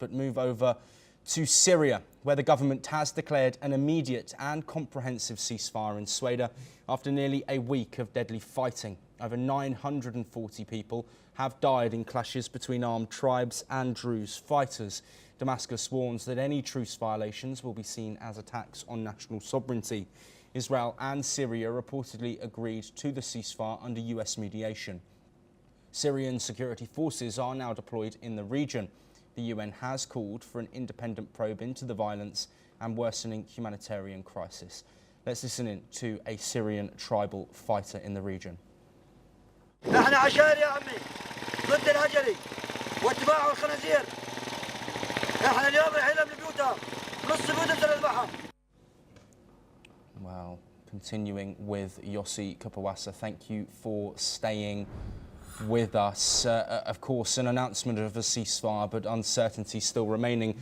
but move over to Syria, where the government has declared an immediate and comprehensive ceasefire in Sweida after nearly a week of deadly fighting. Over 940 people have died in clashes between armed tribes and Druze fighters. Damascus warns that any truce violations will be seen as attacks on national sovereignty. Israel and Syria reportedly agreed to the ceasefire under US mediation. Syrian security forces are now deployed in the region. The UN has called for an independent probe into the violence and worsening humanitarian crisis. Let's listen in to a Syrian tribal fighter in the region. نحن عشائر يا عمي ضد الهجري واتباع الخنازير. نحن اليوم رحنا من بيوتها نص بيوتها مثل البحر. Well, continuing with Yossi Kapawasa, thank you for staying with us. Of course, an announcement of a ceasefire, but uncertainty still remaining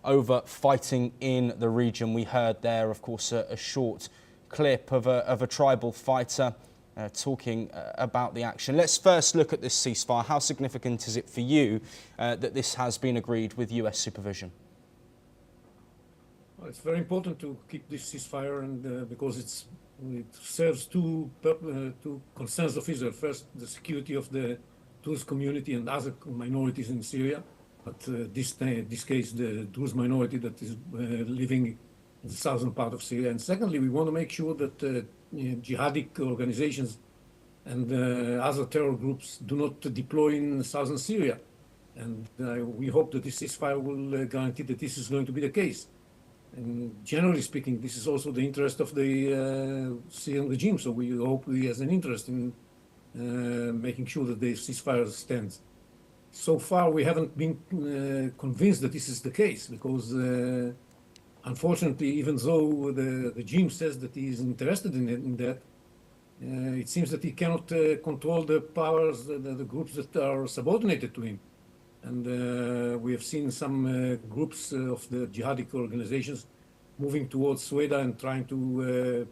over fighting in the region. We heard there, of course, a short clip of a tribal fighter talking about the action. Let's first look at this ceasefire. How significant is it for you that this has been agreed with US supervision? Well, it's very important to keep this ceasefire, and because it serves two concerns of Israel. First, the security of the Druze community and other minorities in Syria, but this case, the Druze minority that is living in the southern part of Syria. And secondly, we want to make sure that jihadic organizations and other terror groups do not deploy in southern Syria. And we hope that this ceasefire will guarantee that this is going to be the case. And generally speaking, this is also the interest of the Syrian regime. So we hope he has an interest in making sure that the ceasefire stands. So far, we haven't been convinced that this is the case because, unfortunately, even though the regime says that he is interested in that, it seems that he cannot control the powers, the groups that are subordinated to him. And we have seen some groups of the jihadic organizations moving towards Sweida and trying to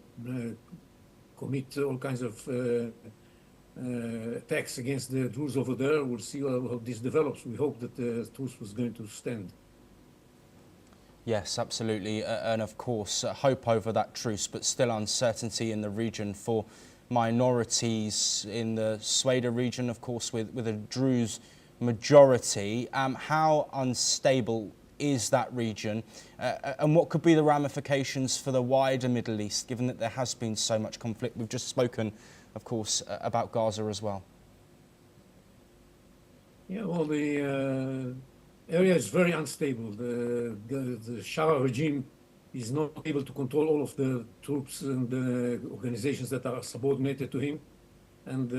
commit all kinds of attacks against the Druze over there. We'll see how this develops. We hope that the truce was going to stand. Yes, absolutely. And of course, hope over that truce, but still uncertainty in the region for minorities in the Sweida region, of course, with a Druze majority. How unstable is that region and what could be the ramifications for the wider Middle East, given that there has been so much conflict? We've just spoken, of course, about Gaza as well. Yeah, well, the area is very unstable. The Shara regime is not able to control all of the troops and the organizations that are subordinated to him. And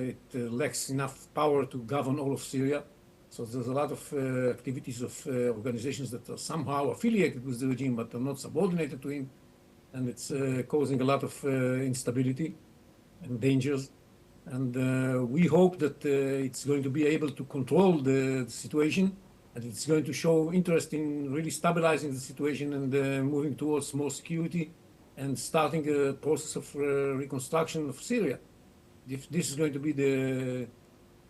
it lacks enough power to govern all of Syria. So there's a lot of activities of organizations that are somehow affiliated with the regime but are not subordinated to him. And it's causing a lot of instability and dangers. And we hope that it's going to be able to control the situation, and it's going to show interest in really stabilizing the situation and moving towards more security and starting a process of reconstruction of Syria. If this is going to be the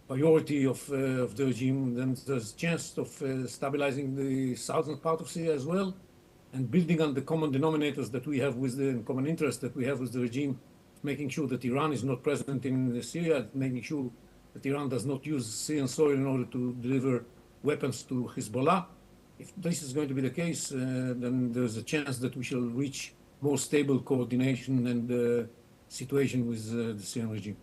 priority of the regime, then there's a chance of stabilizing the southern part of Syria as well, and building on the common denominators that we have with the common interest that we have with the regime, making sure that Iran is not present in Syria, making sure that Iran does not use Syrian soil in order to deliver weapons to Hezbollah. If this is going to be the case, then there's a chance that we shall reach more stable coordination and situation with the Syrian regime.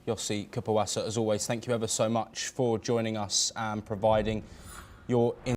Yossi Kapawasa, as always, thank you ever so much for joining us and providing your